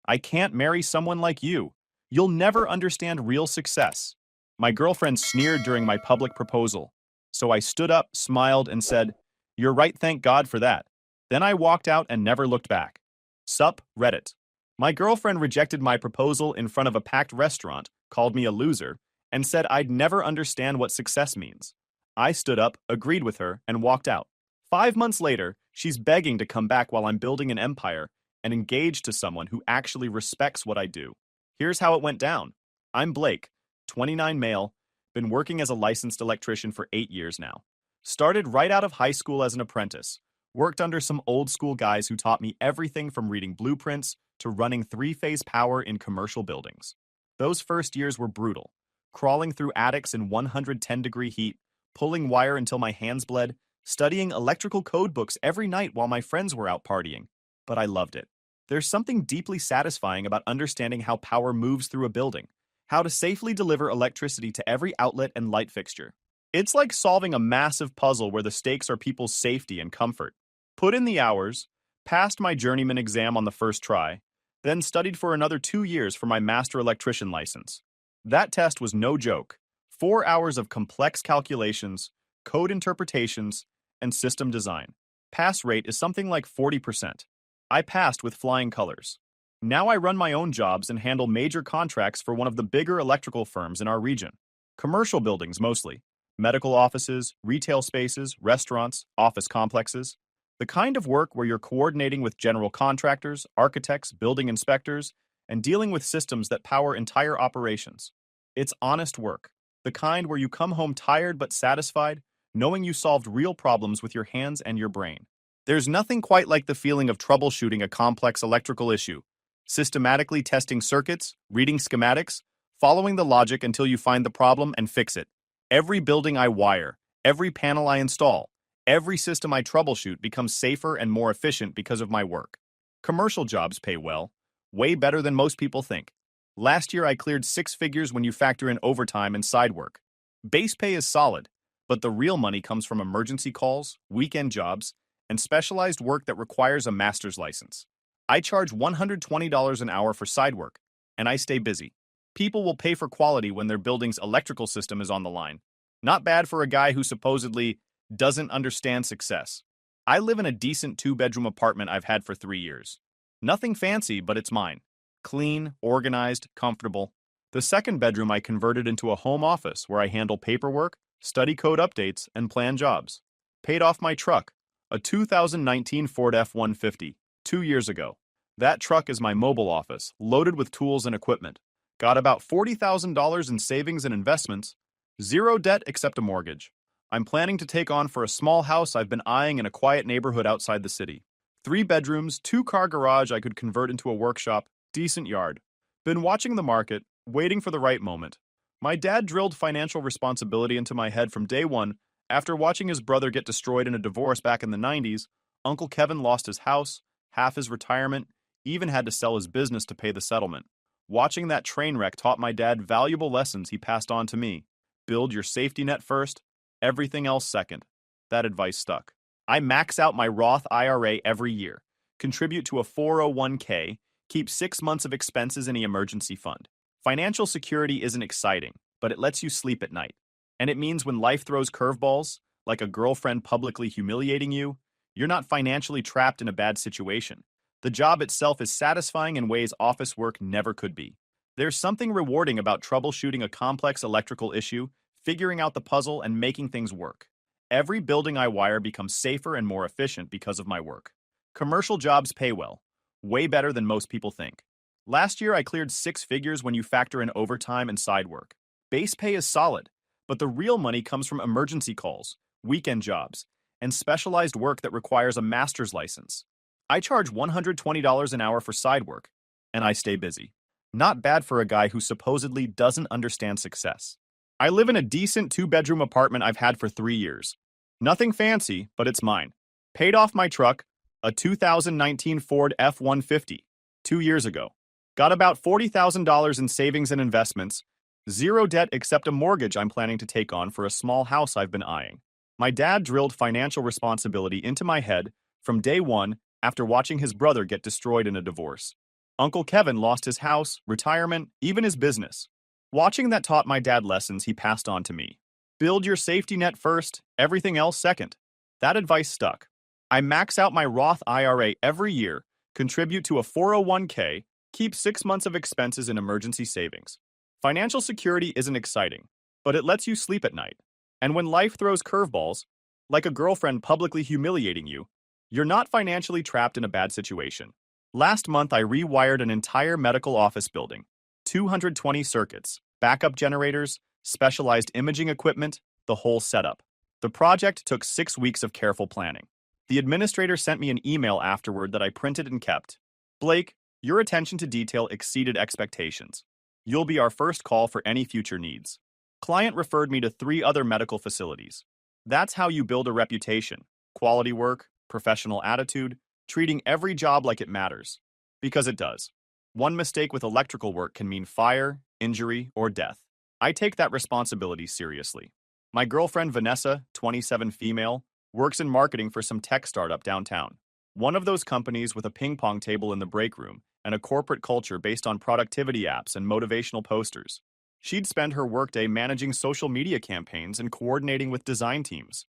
I can't marry someone like you. You'll never understand real success. My girlfriend sneered during my public proposal. So I stood up, smiled, and said, "You're right, thank God for that." Then I walked out and never looked back. Sup, Reddit. My girlfriend rejected my proposal in front of a packed restaurant, called me a loser, and said I'd never understand what success means. I stood up, agreed with her, and walked out. 5 months later, she's begging to come back while I'm building an empire and engaged to someone who actually respects what I do. Here's how it went down. I'm Blake, 29 male, been working as a licensed electrician for 8 years now. Started right out of high school as an apprentice. Worked under some old school guys who taught me everything from reading blueprints to running three-phase power in commercial buildings. Those first years were brutal. Crawling through attics in 110-degree heat, pulling wire until my hands bled, studying electrical code books every night while my friends were out partying. But I loved it. There's something deeply satisfying about understanding how power moves through a building, how to safely deliver electricity to every outlet and light fixture. It's like solving a massive puzzle where the stakes are people's safety and comfort. Put in the hours, passed my journeyman exam on the first try, then studied for another 2 years for my master electrician license. That test was no joke. 4 hours of complex calculations, code interpretations, and system design. Pass rate is something like 40%. I passed with flying colors. Now I run my own jobs and handle major contracts for one of the bigger electrical firms in our region. Commercial buildings mostly. Medical offices, retail spaces, restaurants, office complexes. The kind of work where you're coordinating with general contractors, architects, building inspectors, and dealing with systems that power entire operations. It's honest work, the kind where you come home tired but satisfied, knowing you solved real problems with your hands and your brain. There's nothing quite like the feeling of troubleshooting a complex electrical issue, systematically testing circuits, reading schematics, following the logic until you find the problem and fix it. Every building I wire, every panel I install, every system I troubleshoot becomes safer and more efficient because of my work. Commercial jobs pay well, way better than most people think. Last year I cleared 6 figures when you factor in overtime and side work. Base pay is solid, but the real money comes from emergency calls, weekend jobs, and specialized work that requires a master's license. I charge $120 an hour for side work, and I stay busy. People will pay for quality when their building's electrical system is on the line. Not bad for a guy who supposedly doesn't understand success. I live in a decent 2-bedroom apartment I've had for 3 years. Nothing fancy, but it's mine. Clean, organized, comfortable. The second bedroom I converted into a home office where I handle paperwork, study code updates, and plan jobs. Paid off my truck, a 2019 Ford F-150, 2 years ago. That truck is my mobile office, loaded with tools and equipment. Got about $40,000 in savings and investments. Zero debt except a mortgage. I'm planning to take on for a small house I've been eyeing in a quiet neighborhood outside the city. 3 bedrooms, 2-car garage I could convert into a workshop, decent yard. Been watching the market, waiting for the right moment. My dad drilled financial responsibility into my head from day one. After watching his brother get destroyed in a divorce back in the 90s, Uncle Kevin lost his house, half his retirement, even had to sell his business to pay the settlement. Watching that train wreck taught my dad valuable lessons he passed on to me. Build your safety net first, everything else second. That advice stuck. I max out my Roth IRA every year, contribute to a 401k, keep 6 months of expenses in the emergency fund. Financial security isn't exciting, but it lets you sleep at night. And it means when life throws curveballs, like a girlfriend publicly humiliating you, you're not financially trapped in a bad situation. The job itself is satisfying in ways office work never could be. There's something rewarding about troubleshooting a complex electrical issue, figuring out the puzzle, and making things work. Every building I wire becomes safer and more efficient because of my work. Commercial jobs pay well, way better than most people think. Last year I cleared 6 figures when you factor in overtime and side work. Base pay is solid, but the real money comes from emergency calls, weekend jobs, and specialized work that requires a master's license. I charge $120 an hour for side work, and I stay busy. Not bad for a guy who supposedly doesn't understand success. I live in a decent 2-bedroom apartment I've had for 3 years. Nothing fancy, but it's mine. Paid off my truck, a 2019 Ford F-150, 2 years ago. Got about $40,000 in savings and investments. Zero debt except a mortgage I'm planning to take on for a small house I've been eyeing. My dad drilled financial responsibility into my head from day one after watching his brother get destroyed in a divorce. Uncle Kevin lost his house, retirement, even his business. Watching that taught my dad lessons he passed on to me. Build your safety net first, everything else second. That advice stuck. I max out my Roth IRA every year, contribute to a 401k, keep 6 months of expenses in emergency savings. Financial security isn't exciting, but it lets you sleep at night. And when life throws curveballs, like a girlfriend publicly humiliating you, you're not financially trapped in a bad situation. Last month, I rewired an entire medical office building. 220 circuits, backup generators, specialized imaging equipment, the whole setup. The project took 6 weeks of careful planning. The administrator sent me an email afterward that I printed and kept. Blake, your attention to detail exceeded expectations. You'll be our first call for any future needs. Client referred me to 3 other medical facilities. That's how you build a reputation. Quality work, professional attitude, treating every job like it matters. Because it does. One mistake with electrical work can mean fire, injury, or death. I take that responsibility seriously. My girlfriend Vanessa, 27 female, works in marketing for some tech startup downtown. One of those companies with a ping pong table in the break room and a corporate culture based on productivity apps and motivational posters. She'd spend her workday managing social media campaigns and coordinating with design teams.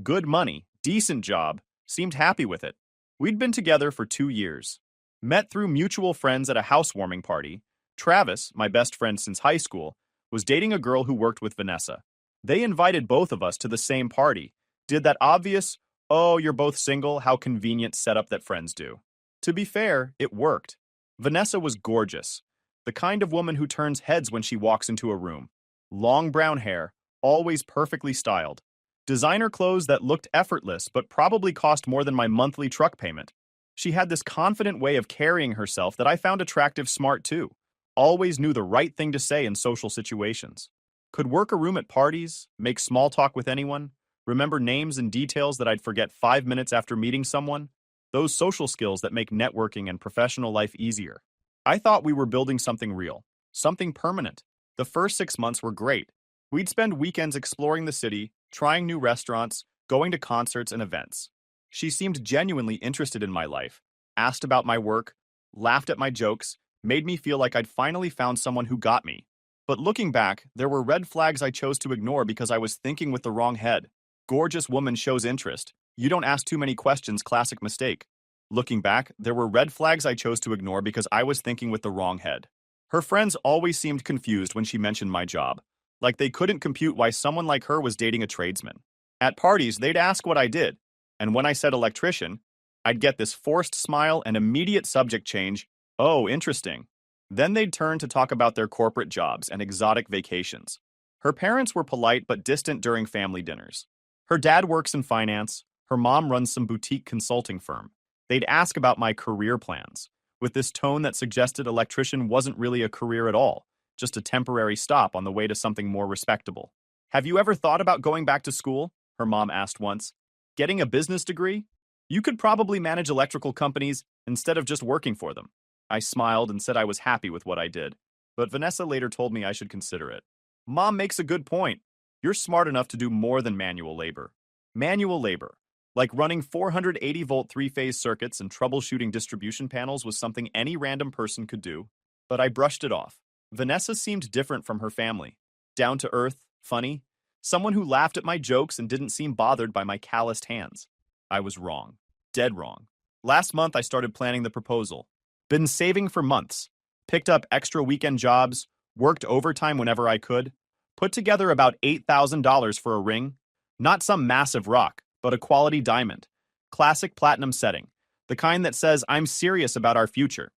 Good money, decent job, seemed happy with it. We'd been together for 2 years. Met through mutual friends at a housewarming party. Travis, my best friend since high school, was dating a girl who worked with Vanessa. They invited both of us to the same party. Did that obvious, oh, you're both single, how convenient setup that friends do. To be fair, it worked. Vanessa was gorgeous. The kind of woman who turns heads when she walks into a room. Long brown hair, always perfectly styled. Designer clothes that looked effortless but probably cost more than my monthly truck payment. She had this confident way of carrying herself that I found attractive smart too. Always knew the right thing to say in social situations. Could work a room at parties, make small talk with anyone, remember names and details that I'd forget 5 minutes after meeting someone. Those social skills that make networking and professional life easier. I thought we were building something real, something permanent. The first 6 months were great. We'd spend weekends exploring the city, trying new restaurants, going to concerts and events. She seemed genuinely interested in my life, asked about my work, laughed at my jokes, made me feel like I'd finally found someone who got me. But looking back, there were red flags I chose to ignore because I was thinking with the wrong head. Gorgeous woman shows interest. You don't ask too many questions, classic mistake. Looking back, there were red flags I chose to ignore because I was thinking with the wrong head. Her friends always seemed confused when she mentioned my job, like they couldn't compute why someone like her was dating a tradesman. At parties, they'd ask what I did, and when I said electrician, I'd get this forced smile and immediate subject change, oh, interesting. Then they'd turn to talk about their corporate jobs and exotic vacations. Her parents were polite but distant during family dinners. Her dad works in finance, her mom runs some boutique consulting firm. They'd ask about my career plans, with this tone that suggested electrician wasn't really a career at all, just a temporary stop on the way to something more respectable. Have you ever thought about going back to school? Her mom asked once. Getting a business degree? You could probably manage electrical companies instead of just working for them. I smiled and said I was happy with what I did, but Vanessa later told me I should consider it. Mom makes a good point. You're smart enough to do more than manual labor. Manual labor, like running 480-volt three-phase circuits and troubleshooting distribution panels, was something any random person could do, but I brushed it off. Vanessa seemed different from her family. Down to earth, funny, someone who laughed at my jokes and didn't seem bothered by my calloused hands. I was wrong. Dead wrong. Last month, I started planning the proposal. Been saving for months. Picked up extra weekend jobs, worked overtime whenever I could, put together about $8,000 for a ring. Not some massive rock, but a quality diamond. Classic platinum setting. The kind that says I'm serious about our future.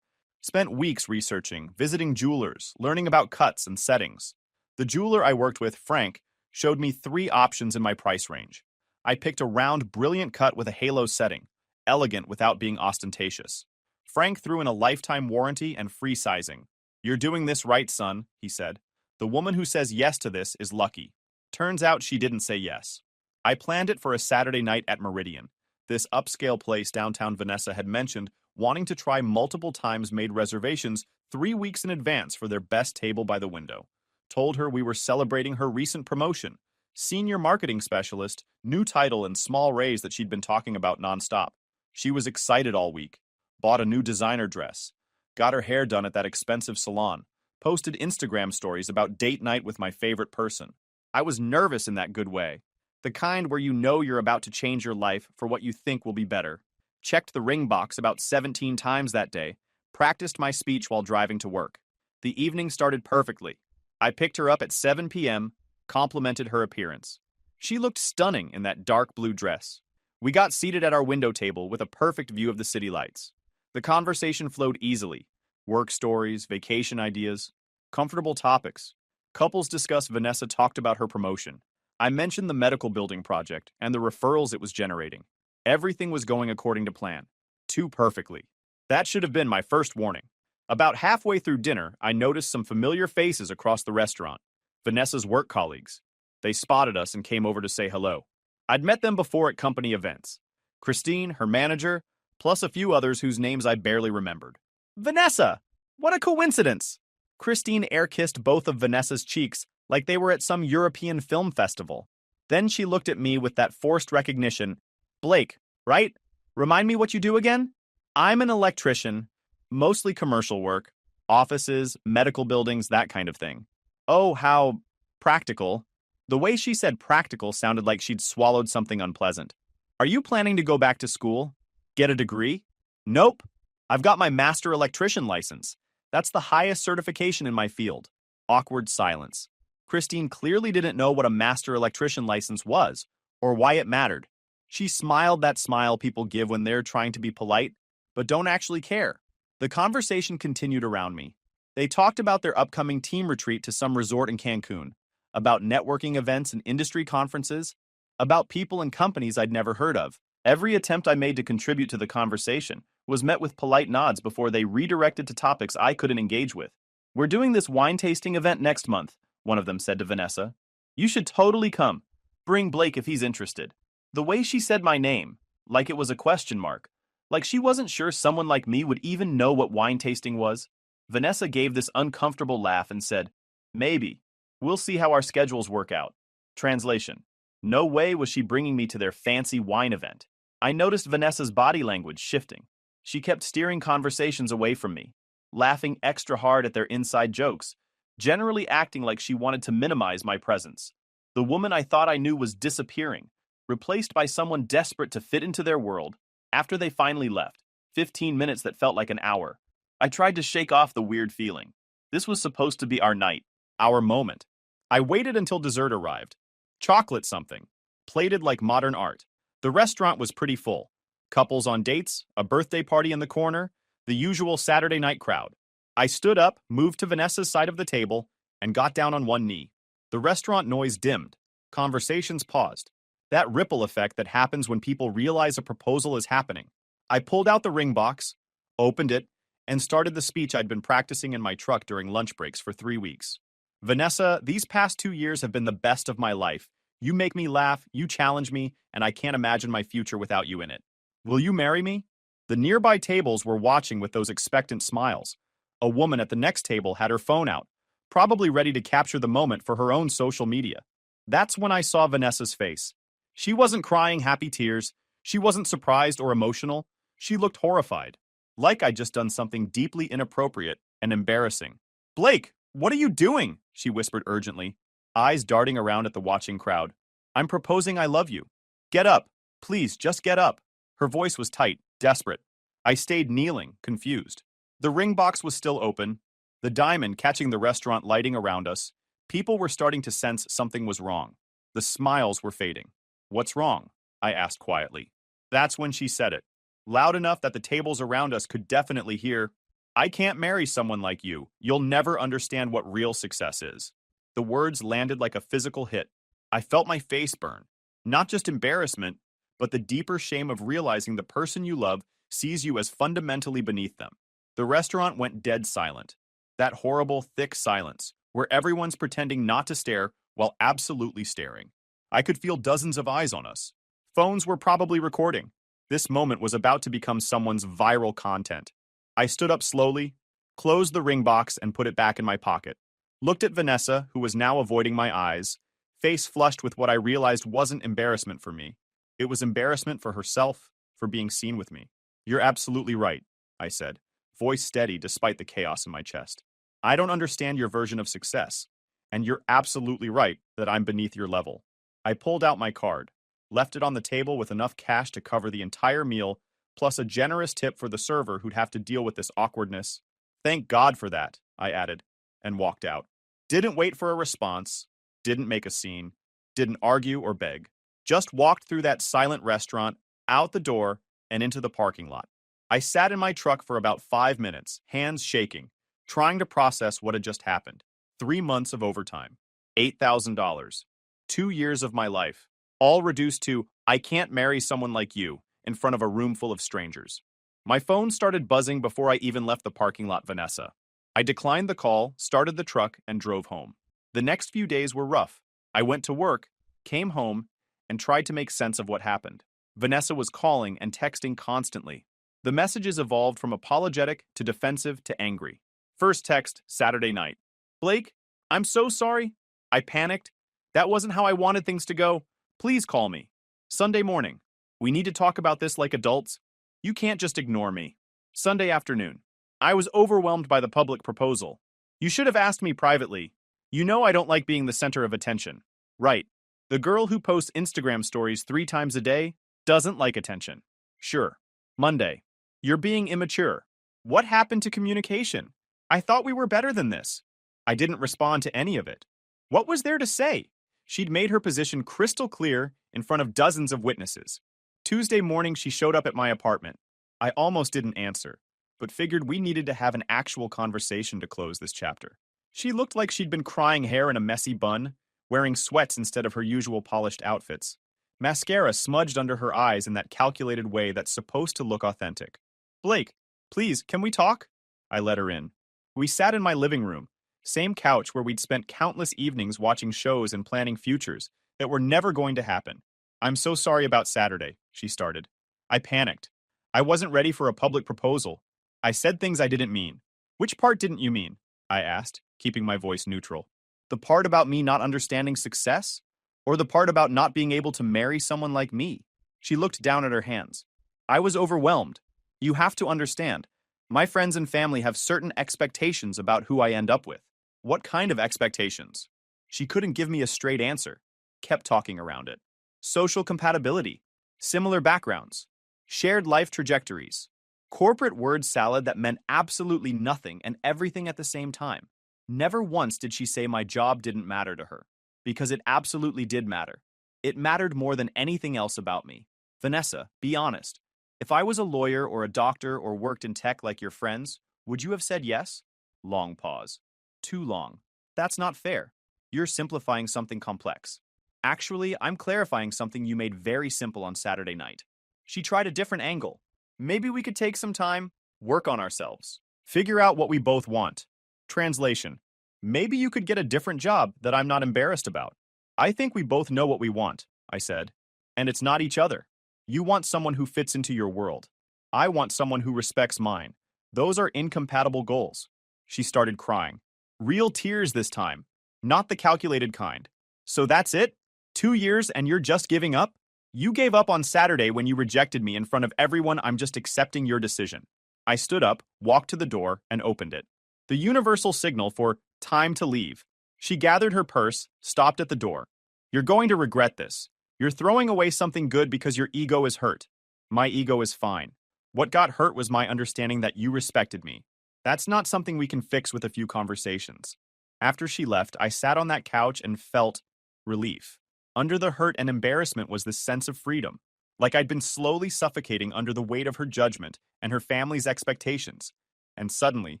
Spent weeks researching, visiting jewelers, learning about cuts and settings. The jeweler I worked with, Frank, showed me 3 options in my price range. I picked a round, brilliant cut with a halo setting, elegant without being ostentatious. Frank threw in a lifetime warranty and free sizing. You're doing this right, son, he said. The woman who says yes to this is lucky. Turns out she didn't say yes. I planned it for a Saturday night at Meridian, this upscale place downtown Vanessa had mentioned, wanting to try multiple times, made reservations 3 weeks in advance for their best table by the window. Told her we were celebrating her recent promotion, senior marketing specialist, new title and small raise that she'd been talking about nonstop. She was excited all week. Bought a new designer dress. got her hair done at that expensive salon, posted Instagram stories about date night with my favorite person. I was nervous in that good way, the kind where you know you're about to change your life for what you think will be better. Checked the ring box about 17 times that day, practiced my speech while driving to work. The evening started perfectly. I picked her up at 7 p.m., complimented her appearance. She looked stunning in that dark blue dress. We got seated at our window table with a perfect view of the city lights. The conversation flowed easily. Work stories, vacation ideas, comfortable topics. Couples discussed. Vanessa talked about her promotion. I mentioned the medical building project and the referrals it was generating. Everything was going according to plan. Too perfectly. That should have been my first warning. About halfway through dinner, I noticed some familiar faces across the restaurant. Vanessa's work colleagues. They spotted us and came over to say hello. I'd met them before at company events. Christine, her manager, plus a few others whose names I barely remembered. Vanessa! What a coincidence! Christine air-kissed both of Vanessa's cheeks like they were at some European film festival. Then she looked at me with that forced recognition. Blake, right? Remind me what you do again? I'm an electrician, mostly commercial work, offices, medical buildings, that kind of thing. Oh, how practical. The way she said practical sounded like she'd swallowed something unpleasant. Are you planning to go back to school? Get a degree? Nope. I've got my master electrician license. That's the highest certification in my field. Awkward silence. Christine clearly didn't know what a master electrician license was, or why it mattered. She smiled that smile people give when they're trying to be polite, but don't actually care. The conversation continued around me. They talked about their upcoming team retreat to some resort in Cancun, about networking events and industry conferences, about people and companies I'd never heard of. Every attempt I made to contribute to the conversation was met with polite nods before they redirected to topics I couldn't engage with. We're doing this wine tasting event next month, one of them said to Vanessa. You should totally come. Bring Blake if he's interested. The way she said my name, like it was a question mark, like she wasn't sure someone like me would even know what wine tasting was. Vanessa gave this uncomfortable laugh and said, maybe. We'll see how our schedules work out. Translation. No way was she bringing me to their fancy wine event. I noticed Vanessa's body language shifting. She kept steering conversations away from me, laughing extra hard at their inside jokes, generally acting like she wanted to minimize my presence. The woman I thought I knew was disappearing, replaced by someone desperate to fit into their world. After they finally left, 15 minutes that felt like an hour, I tried to shake off the weird feeling. This was supposed to be our night, our moment. I waited until dessert arrived. Chocolate something, plated like modern art. The restaurant was pretty full. Couples on dates, a birthday party in the corner, the usual Saturday night crowd. I stood up, moved to Vanessa's side of the table, and got down on one knee. The restaurant noise dimmed. Conversations paused. That ripple effect that happens when people realize a proposal is happening. I pulled out the ring box, opened it, and started the speech I'd been practicing in my truck during lunch breaks for 3 weeks. Vanessa, these past 2 years have been the best of my life. You make me laugh, you challenge me, and I can't imagine my future without you in it. Will you marry me? The nearby tables were watching with those expectant smiles. A woman at the next table had her phone out, probably ready to capture the moment for her own social media. That's when I saw Vanessa's face. She wasn't crying happy tears. She wasn't surprised or emotional. She looked horrified, like I'd just done something deeply inappropriate and embarrassing. Blake, what are you doing? She whispered urgently, eyes darting around at the watching crowd. I'm proposing I love you. Get up. Please, just get up. Her voice was tight, desperate. I stayed kneeling, confused. The ring box was still open, the diamond catching the restaurant lighting around us. People were starting to sense something was wrong. The smiles were fading. What's wrong? I asked quietly. That's when she said it, loud enough that the tables around us could definitely hear. I can't marry someone like you. You'll never understand what real success is. The words landed like a physical hit. I felt my face burn. Not just embarrassment, but the deeper shame of realizing the person you love sees you as fundamentally beneath them. The restaurant went dead silent. That horrible, thick silence, where everyone's pretending not to stare while absolutely staring. I could feel dozens of eyes on us. Phones were probably recording. This moment was about to become someone's viral content. I stood up slowly, closed the ring box and put it back in my pocket. Looked at Vanessa, who was now avoiding my eyes, face flushed with what I realized wasn't embarrassment for me. It was embarrassment for herself, for being seen with me. You're absolutely right, I said. voice steady despite the chaos in my chest. I don't understand your version of success, and you're absolutely right that I'm beneath your level. I pulled out my card, left it on the table with enough cash to cover the entire meal, plus a generous tip for the server who'd have to deal with this awkwardness. Thank God for that, I added, and walked out. Didn't wait for a response, didn't make a scene, didn't argue or beg. Just walked through that silent restaurant, out the door, and into the parking lot. I sat in my truck for about 5 minutes, hands shaking, trying to process what had just happened. 3 months of overtime, $8,000, 2 years of my life, all reduced to, I can't marry someone like you, in front of a room full of strangers. My phone started buzzing before I even left the parking lot, Vanessa. I declined the call, started the truck, and drove home. The next few days were rough. I went to work, came home, and tried to make sense of what happened. Vanessa was calling and texting constantly. The messages evolved from apologetic to defensive to angry. First text, Saturday night. Blake, I'm so sorry. I panicked. That wasn't how I wanted things to go. Please call me. Sunday morning. We need to talk about this like adults. You can't just ignore me. Sunday afternoon. I was overwhelmed by the public proposal. You should have asked me privately. You know I don't like being the center of attention. Right. The girl who posts Instagram stories 3 times a day doesn't like attention. Sure. Monday. You're being immature. What happened to communication? I thought we were better than this. I didn't respond to any of it. What was there to say? She'd made her position crystal clear in front of dozens of witnesses. Tuesday morning, she showed up at my apartment. I almost didn't answer, but figured we needed to have an actual conversation to close this chapter. She looked like she'd been crying hair in a messy bun, wearing sweats instead of her usual polished outfits. Mascara smudged under her eyes in that calculated way that's supposed to look authentic. Blake, please, can we talk? I let her in. We sat in my living room, same couch where we'd spent countless evenings watching shows and planning futures that were never going to happen. I'm so sorry about Saturday, she started. I panicked. I wasn't ready for a public proposal. I said things I didn't mean. Which part didn't you mean? I asked, keeping my voice neutral. The part about me not understanding success? Or the part about not being able to marry someone like me? She looked down at her hands. I was overwhelmed. You have to understand. My friends and family have certain expectations about who I end up with. What kind of expectations? She couldn't give me a straight answer. Kept talking around it. Social compatibility. Similar backgrounds. Shared life trajectories. Corporate word salad that meant absolutely nothing and everything at the same time. Never once did she say my job didn't matter to her. Because it absolutely did matter. It mattered more than anything else about me. Vanessa, be honest. If I was a lawyer or a doctor or worked in tech like your friends, would you have said yes? Long pause. Too long. That's not fair. You're simplifying something complex. Actually, I'm clarifying something you made very simple on Saturday night. She tried a different angle. Maybe we could take some time, work on ourselves, figure out what we both want. Translation. Maybe you could get a different job that I'm not embarrassed about. I think we both know what we want, I said. And it's not each other. You want someone who fits into your world. I want someone who respects mine. Those are incompatible goals. She started crying. Real tears this time, not the calculated kind. So that's it? 2 years and you're just giving up? You gave up on Saturday when you rejected me in front of everyone. I'm just accepting your decision. I stood up, walked to the door, and opened it. The universal signal for time to leave. She gathered her purse, stopped at the door. You're going to regret this. You're throwing away something good because your ego is hurt. My ego is fine. What got hurt was my understanding that you respected me. That's not something we can fix with a few conversations. After she left, I sat on that couch and felt relief. Under the hurt and embarrassment was this sense of freedom, like I'd been slowly suffocating under the weight of her judgment and her family's expectations. And suddenly,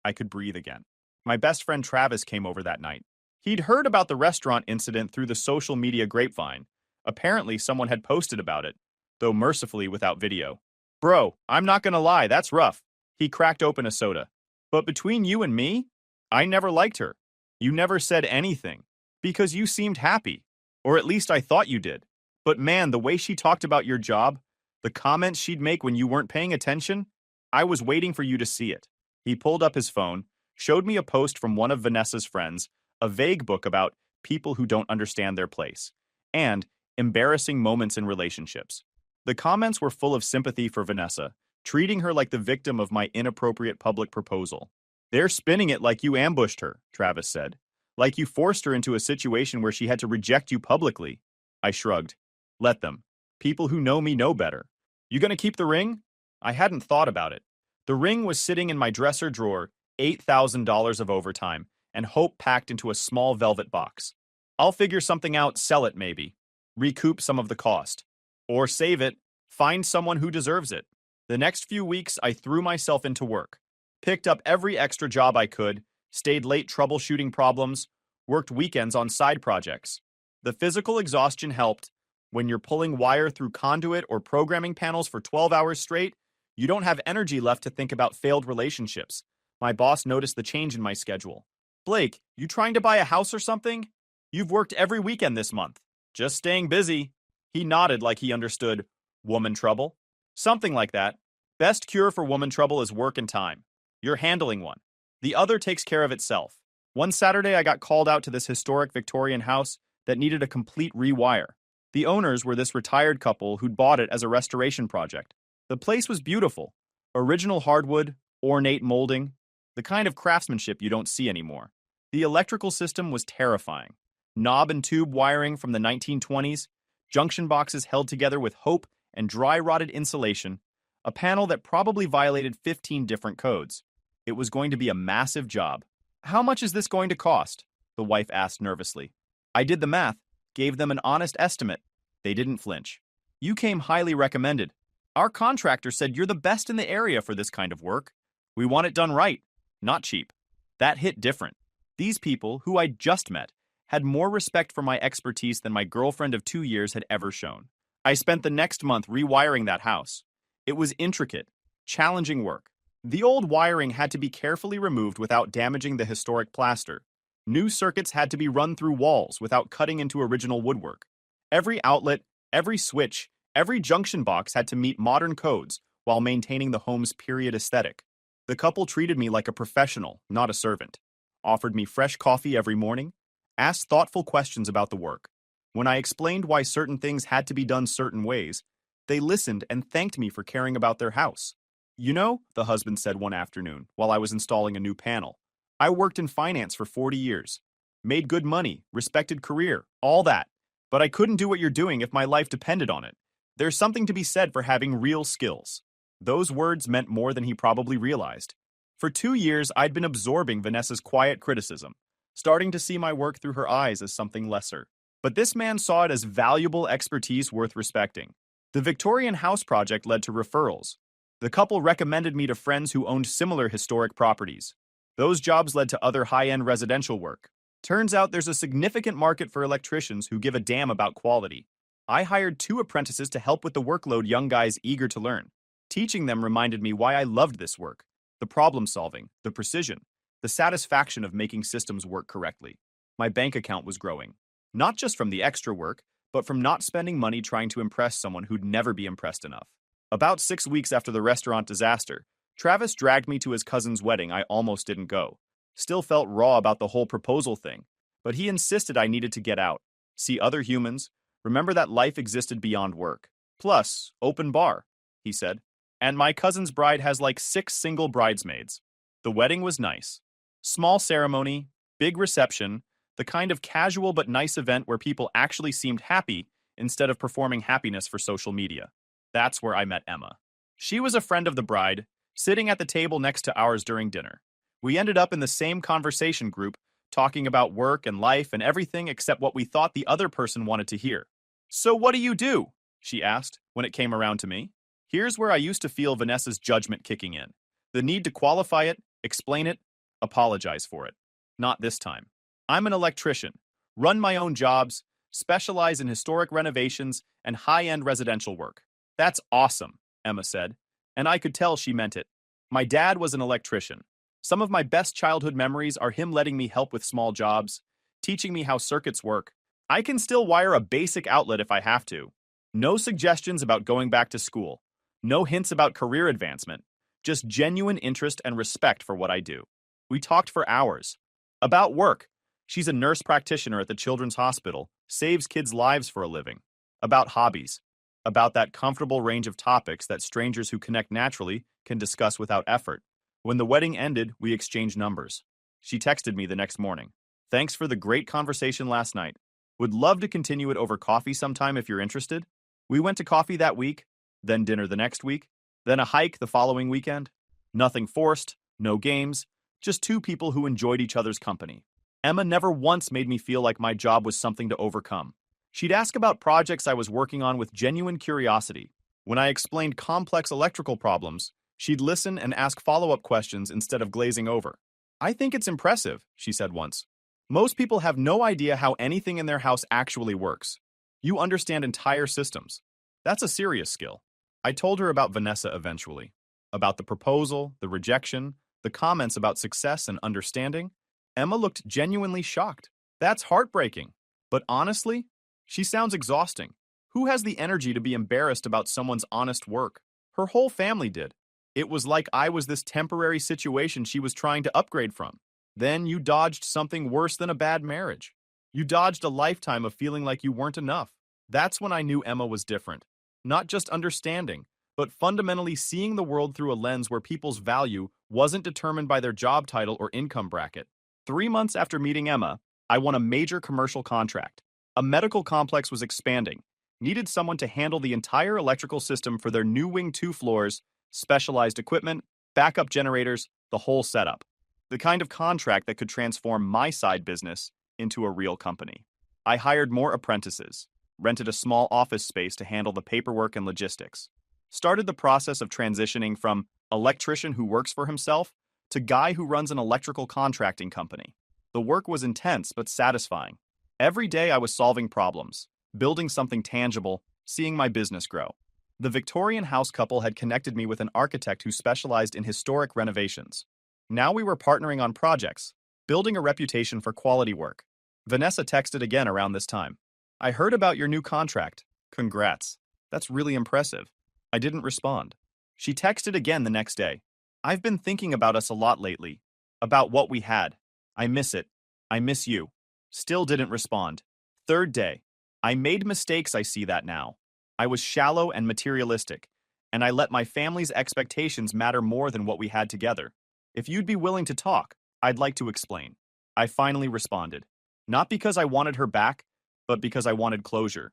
I could breathe again. My best friend Travis came over that night. He'd heard about the restaurant incident through the social media grapevine. Apparently, someone had posted about it, though mercifully without video. Bro, I'm not gonna lie, that's rough. He cracked open a soda. But between you and me, I never liked her. You never said anything. Because you seemed happy. Or at least I thought you did. But man, the way she talked about your job, the comments she'd make when you weren't paying attention, I was waiting for you to see it. He pulled up his phone, showed me a post from one of Vanessa's friends, a vague book about people who don't understand their place, and embarrassing moments in relationships. The comments were full of sympathy for Vanessa, treating her like the victim of my inappropriate public proposal. They're spinning it like you ambushed her, Travis said. Like you forced her into a situation where she had to reject you publicly. I shrugged. Let them. People who know me know better. You gonna keep the ring? I hadn't thought about it. The ring was sitting in my dresser drawer, $8,000 of overtime, and hope packed into a small velvet box. I'll figure something out, sell it maybe. Recoup some of the cost. Or save it, find someone who deserves it. The next few weeks, I threw myself into work. Picked up every extra job I could, stayed late troubleshooting problems, worked weekends on side projects. The physical exhaustion helped. When you're pulling wire through conduit or programming panels for 12 hours straight, you don't have energy left to think about failed relationships. My boss noticed the change in my schedule. Blake, you trying to buy a house or something? You've worked every weekend this month. Just staying busy. He nodded like he understood. Woman trouble? Something like that. Best cure for woman trouble is work and time. You're handling one. The other takes care of itself. One Saturday, I got called out to this historic Victorian house that needed a complete rewire. The owners were this retired couple who'd bought it as a restoration project. The place was beautiful. Original hardwood, ornate molding, the kind of craftsmanship you don't see anymore. The electrical system was terrifying. Knob and tube wiring from the 1920s, junction boxes held together with hope and dry-rotted insulation, a panel that probably violated 15 different codes. It was going to be a massive job. How much is this going to cost? The wife asked nervously. I did the math, gave them an honest estimate. They didn't flinch. You came highly recommended. Our contractor said you're the best in the area for this kind of work. We want it done right, not cheap. That hit different. These people, who I'd just met, had more respect for my expertise than my girlfriend of 2 years had ever shown. I spent the next month rewiring that house. It was intricate, challenging work. The old wiring had to be carefully removed without damaging the historic plaster. New circuits had to be run through walls without cutting into original woodwork. Every outlet, every switch, every junction box had to meet modern codes while maintaining the home's period aesthetic. The couple treated me like a professional, not a servant. Offered me fresh coffee every morning, asked thoughtful questions about the work. When I explained why certain things had to be done certain ways, they listened and thanked me for caring about their house. You know, the husband said one afternoon while I was installing a new panel, I worked in finance for 40 years. Made good money, respected career, all that. But I couldn't do what you're doing if my life depended on it. There's something to be said for having real skills. Those words meant more than he probably realized. For 2 years, I'd been absorbing Vanessa's quiet criticism, starting to see my work through her eyes as something lesser. But this man saw it as valuable expertise worth respecting. The Victorian house project led to referrals. The couple recommended me to friends who owned similar historic properties. Those jobs led to other high-end residential work. Turns out there's a significant market for electricians who give a damn about quality. I hired 2 apprentices to help with the workload young guys eager to learn. Teaching them reminded me why I loved this work. The problem solving, the precision, the satisfaction of making systems work correctly. My bank account was growing. Not just from the extra work, but from not spending money trying to impress someone who'd never be impressed enough. About 6 weeks after the restaurant disaster, Travis dragged me to his cousin's wedding. I almost didn't go. Still felt raw about the whole proposal thing, but he insisted I needed to get out, see other humans, remember that life existed beyond work. Plus, open bar, he said. And my cousin's bride has like 6 single bridesmaids. The wedding was nice. Small ceremony, big reception, the kind of casual but nice event where people actually seemed happy instead of performing happiness for social media. That's where I met Emma. She was a friend of the bride, sitting at the table next to ours during dinner. We ended up in the same conversation group, talking about work and life and everything except what we thought the other person wanted to hear. So what do you do? She asked when it came around to me. Here's where I used to feel Vanessa's judgment kicking in. The need to qualify it, explain it, apologize for it. Not this time. I'm an electrician, run my own jobs, specialize in historic renovations and high-end residential work. That's awesome, Emma said, and I could tell she meant it. My dad was an electrician. Some of my best childhood memories are him letting me help with small jobs, teaching me how circuits work. I can still wire a basic outlet if I have to. No suggestions about going back to school. No hints about career advancement. Just genuine interest and respect for what I do. We talked for hours. About work. She's a nurse practitioner at the Children's Hospital, saves kids' lives for a living. About hobbies. about that comfortable range of topics that strangers who connect naturally can discuss without effort. When the wedding ended, we exchanged numbers. She texted me the next morning. Thanks for the great conversation last night. Would love to continue it over coffee sometime if you're interested. We went to coffee that week, then dinner the next week, then a hike the following weekend. Nothing forced, no games, just two people who enjoyed each other's company. Emma never once made me feel like my job was something to overcome. She'd ask about projects I was working on with genuine curiosity. When I explained complex electrical problems, she'd listen and ask follow-up questions instead of glazing over. I think it's impressive, she said once. Most people have no idea how anything in their house actually works. You understand entire systems. That's a serious skill. I told her about Vanessa eventually, about the proposal, the rejection, the comments about success and understanding. Emma looked genuinely shocked. That's heartbreaking. But honestly, she sounds exhausting. Who has the energy to be embarrassed about someone's honest work? Her whole family did. It was like I was this temporary situation she was trying to upgrade from. Then you dodged something worse than a bad marriage. You dodged a lifetime of feeling like you weren't enough. That's when I knew Emma was different. Not just understanding, but fundamentally seeing the world through a lens where people's value wasn't determined by their job title or income bracket. 3 months after meeting Emma, I won a major commercial contract. A medical complex was expanding, needed someone to handle the entire electrical system for their new wing 2 floors, specialized equipment, backup generators, the whole setup. The kind of contract that could transform my side business into a real company. I hired more apprentices, rented a small office space to handle the paperwork and logistics, started the process of transitioning from electrician who works for himself to guy who runs an electrical contracting company. The work was intense but satisfying. Every day I was solving problems, building something tangible, seeing my business grow. The Victorian house couple had connected me with an architect who specialized in historic renovations. Now we were partnering on projects, building a reputation for quality work. Vanessa texted again around this time. I heard about your new contract. Congrats. That's really impressive. I didn't respond. She texted again the next day. I've been thinking about us a lot lately. About what we had. I miss it. I miss you. Still didn't respond. Third day. I made mistakes, I see that now. I was shallow and materialistic, and I let my family's expectations matter more than what we had together. If you'd be willing to talk, I'd like to explain. I finally responded. Not because I wanted her back, but because I wanted closure.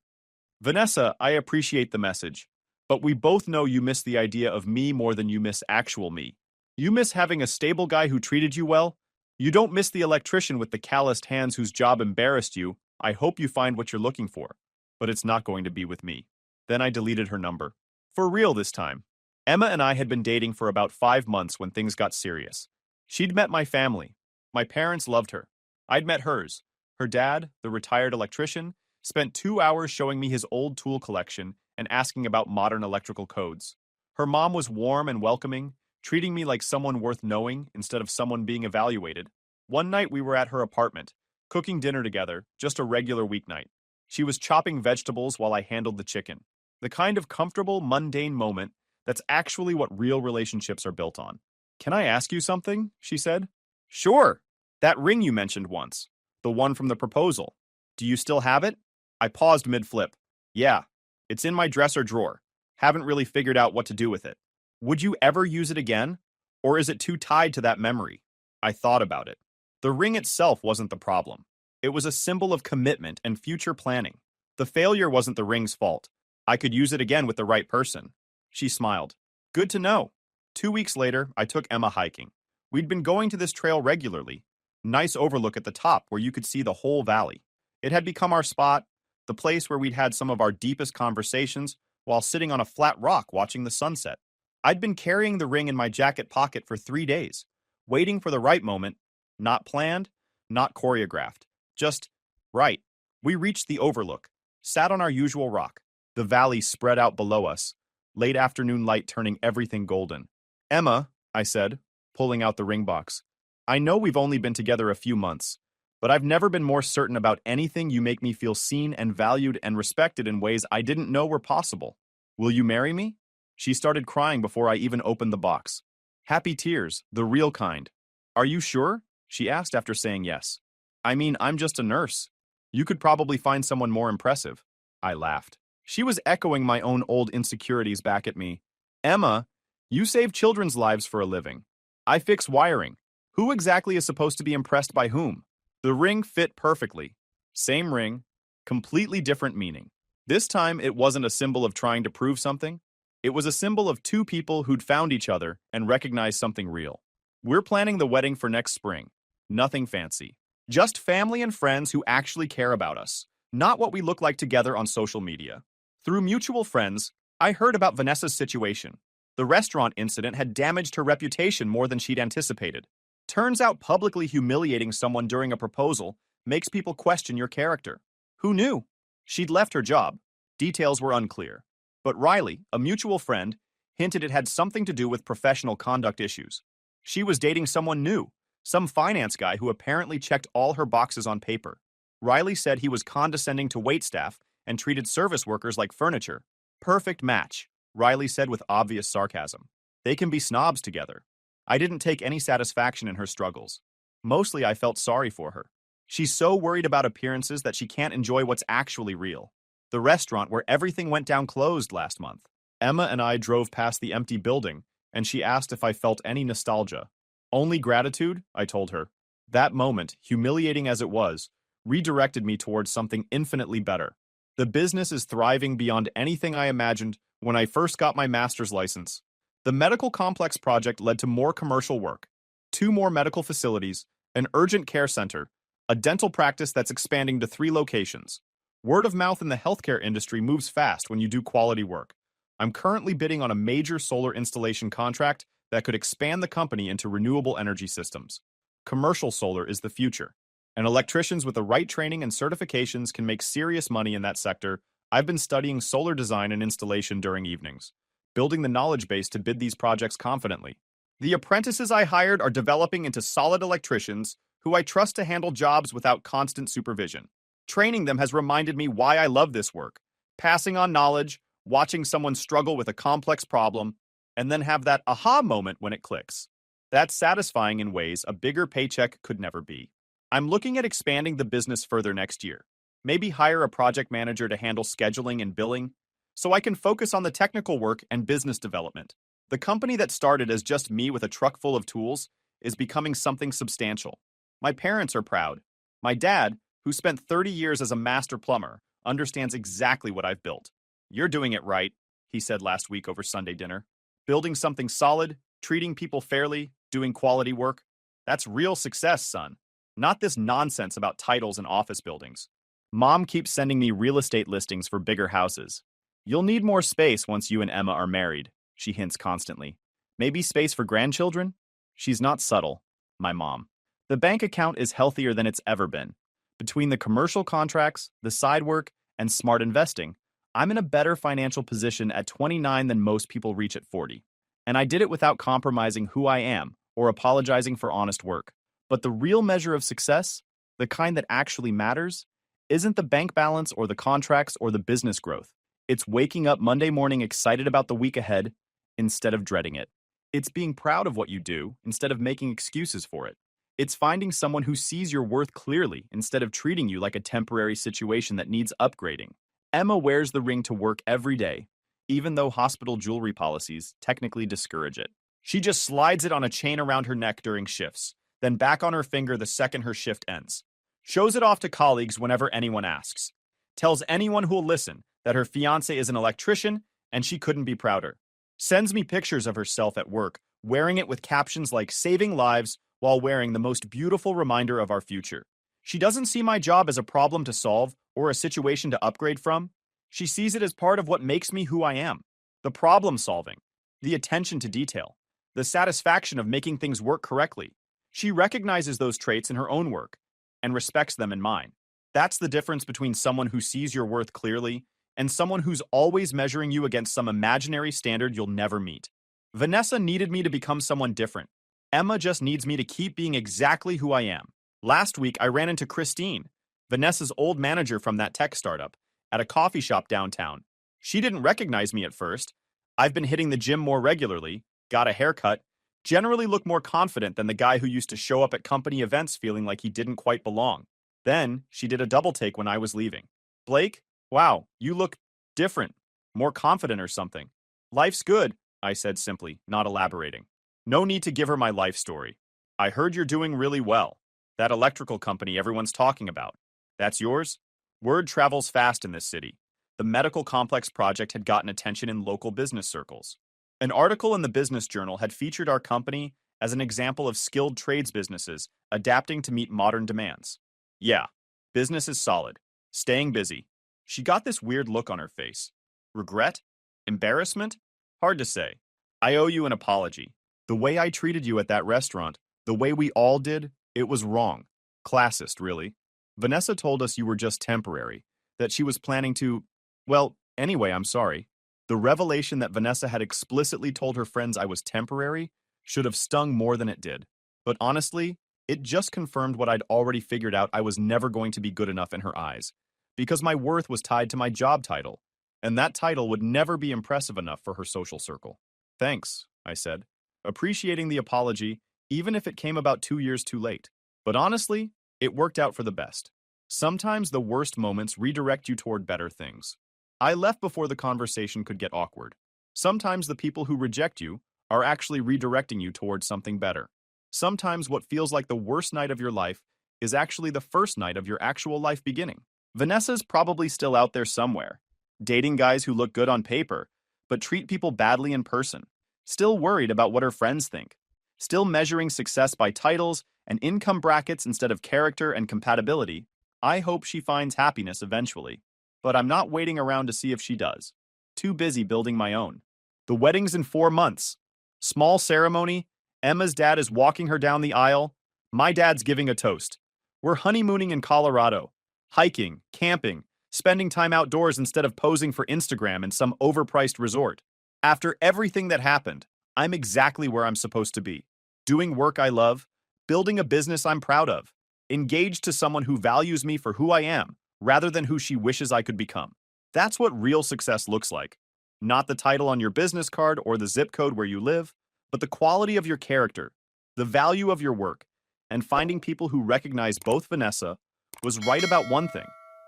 Vanessa, I appreciate the message, but we both know you miss the idea of me more than you miss actual me. You miss having a stable guy who treated you well. You don't miss the electrician with the calloused hands whose job embarrassed you. I hope you find what you're looking for, but it's not going to be with me. Then I deleted her number. For real this time. Emma and I had been dating for about 5 months when things got serious. She'd met my family. My parents loved her. I'd met hers. Her dad, the retired electrician, spent 2 hours showing me his old tool collection and asking about modern electrical codes. Her mom was warm and welcoming, treating me like someone worth knowing instead of someone being evaluated. One night we were at her apartment, cooking dinner together, just a regular weeknight. She was chopping vegetables while I handled the chicken. The kind of comfortable, mundane moment that's actually what real relationships are built on. Can I ask you something? She said. Sure. That ring you mentioned once. The one from the proposal. Do you still have it? I paused mid-flip. Yeah. It's in my dresser drawer. Haven't really figured out what to do with it. Would you ever use it again? Or is it too tied to that memory? I thought about it. The ring itself wasn't the problem. It was a symbol of commitment and future planning. The failure wasn't the ring's fault. I could use it again with the right person. She smiled. Good to know. 2 weeks later, I took Emma hiking. We'd been going to this trail regularly. Nice overlook at the top where you could see the whole valley. It had become our spot, the place where we'd had some of our deepest conversations while sitting on a flat rock watching the sunset. I'd been carrying the ring in my jacket pocket for 3 days, waiting for the right moment, not planned, not choreographed, just right. We reached the overlook, sat on our usual rock. The valley spread out below us, late afternoon light turning everything golden. Emma, I said, pulling out the ring box, I know we've only been together a few months, but I've never been more certain about anything. You make me feel seen and valued and respected in ways I didn't know were possible. Will you marry me? She started crying before I even opened the box. Happy tears, the real kind. Are you sure? She asked after saying yes. I mean, I'm just a nurse. You could probably find someone more impressive. I laughed. She was echoing my own old insecurities back at me. Emma, you save children's lives for a living. I fix wiring. Who exactly is supposed to be impressed by whom? The ring fit perfectly. Same ring, completely different meaning. This time, it wasn't a symbol of trying to prove something. It was a symbol of two people who'd found each other and recognized something real. We're planning the wedding for next spring. Nothing fancy. Just family and friends who actually care about us, not what we look like together on social media. Through mutual friends, I heard about Vanessa's situation. The restaurant incident had damaged her reputation more than she'd anticipated. Turns out publicly humiliating someone during a proposal makes people question your character. Who knew? She'd left her job. Details were unclear. But Riley, a mutual friend, hinted it had something to do with professional conduct issues. She was dating someone new, some finance guy who apparently checked all her boxes on paper. Riley said he was condescending to waitstaff and treated service workers like furniture. Perfect match, Riley said with obvious sarcasm. They can be snobs together. I didn't take any satisfaction in her struggles. Mostly I felt sorry for her. She's so worried about appearances that she can't enjoy what's actually real. The restaurant where everything went down closed last month. Emma and I drove past the empty building, and she asked if I felt any nostalgia. Only gratitude, I told her. That moment, humiliating as it was, redirected me towards something infinitely better. The business is thriving beyond anything I imagined when I first got my master's license. The medical complex project led to more commercial work, 2 more medical facilities, an urgent care center, a dental practice that's expanding to 3 locations. Word of mouth in the healthcare industry moves fast when you do quality work. I'm currently bidding on a major solar installation contract that could expand the company into renewable energy systems. Commercial solar is the future, and electricians with the right training and certifications can make serious money in that sector. I've been studying solar design and installation during evenings, building the knowledge base to bid these projects confidently. The apprentices I hired are developing into solid electricians who I trust to handle jobs without constant supervision. Training them has reminded me why I love this work. Passing on knowledge, watching someone struggle with a complex problem, and then have that aha moment when it clicks. That's satisfying in ways a bigger paycheck could never be. I'm looking at expanding the business further next year. Maybe hire a project manager to handle scheduling and billing, so I can focus on the technical work and business development. The company that started as just me with a truck full of tools is becoming something substantial. My parents are proud. My dad, who spent 30 years as a master plumber, understands exactly what I've built. You're doing it right, he said last week over Sunday dinner. Building something solid, treating people fairly, doing quality work. That's real success, son. Not this nonsense about titles and office buildings. Mom keeps sending me real estate listings for bigger houses. You'll need more space once you and Emma are married, she hints constantly. Maybe space for grandchildren? She's not subtle, my mom. The bank account is healthier than it's ever been. Between the commercial contracts, the side work, and smart investing, I'm in a better financial position at 29 than most people reach at 40. And I did it without compromising who I am or apologizing for honest work. But the real measure of success, the kind that actually matters, isn't the bank balance or the contracts or the business growth. It's waking up Monday morning excited about the week ahead instead of dreading it. It's being proud of what you do instead of making excuses for it. It's finding someone who sees your worth clearly instead of treating you like a temporary situation that needs upgrading. Emma wears the ring to work every day, even though hospital jewelry policies technically discourage it. She just slides it on a chain around her neck during shifts, then back on her finger the second her shift ends. Shows it off to colleagues whenever anyone asks. Tells anyone who'll listen that her fiancé is an electrician and she couldn't be prouder. Sends me pictures of herself at work, wearing it with captions like saving lives while wearing the most beautiful reminder of our future. She doesn't see my job as a problem to solve or a situation to upgrade from. She sees it as part of what makes me who I am. The problem solving, the attention to detail, the satisfaction of making things work correctly. She recognizes those traits in her own work and respects them in mine. That's the difference between someone who sees your worth clearly and someone who's always measuring you against some imaginary standard you'll never meet. Vanessa needed me to become someone different. Emma just needs me to keep being exactly who I am. Last week, I ran into Christine, Vanessa's old manager from that tech startup, at a coffee shop downtown. She didn't recognize me at first. I've been hitting the gym more regularly, got a haircut, generally look more confident than the guy who used to show up at company events feeling like he didn't quite belong. Then, she did a double take when I was leaving. Blake, wow, you look Different, more confident or something. Life's good, I said simply, not elaborating. No need to give her my life story. I heard you're doing really well. That electrical company everyone's talking about. That's yours? Word travels fast in this city. The medical complex project had gotten attention in local business circles. An article in the Business Journal had featured our company as an example of skilled trades businesses adapting to meet modern demands. Yeah, business is solid. Staying busy. She got this weird look on her face. Regret? Embarrassment? Hard to say. I owe you an apology. The way I treated you at that restaurant, the way we all did, it was wrong. Classist, really. Vanessa told us you were just temporary, that she was planning to… Well, anyway, I'm sorry. The revelation that Vanessa had explicitly told her friends I was temporary should have stung more than it did. But honestly, it just confirmed what I'd already figured out: I was never going to be good enough in her eyes, because my worth was tied to my job title, and that title would never be impressive enough for her social circle. Thanks, I said, appreciating the apology, even if it came about 2 years too late. But honestly, it worked out for the best. Sometimes the worst moments redirect you toward better things. I left before the conversation could get awkward. Sometimes the people who reject you are actually redirecting you towards something better. Sometimes what feels like the worst night of your life is actually the first night of your actual life beginning. Vanessa's probably still out there somewhere, dating guys who look good on paper, but treat people badly in person. Still worried about what her friends think. Still measuring success by titles and income brackets instead of character and compatibility. I hope she finds happiness eventually. But I'm not waiting around to see if she does. Too busy building my own. The wedding's in 4 months. Small ceremony. Emma's dad is walking her down the aisle. My dad's giving a toast. We're honeymooning in Colorado. Hiking, camping, spending time outdoors instead of posing for Instagram in some overpriced resort. After everything that happened, I'm exactly where I'm supposed to be. Doing work I love, building a business I'm proud of, engaged to someone who values me for who I am, rather than who she wishes I could become. That's what real success looks like. Not the title on your business card or the zip code where you live, but the quality of your character, the value of your work, and finding people who recognize both. Vanessa was right about one thing.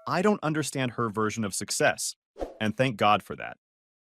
I don't understand her version of success, and thank God for that.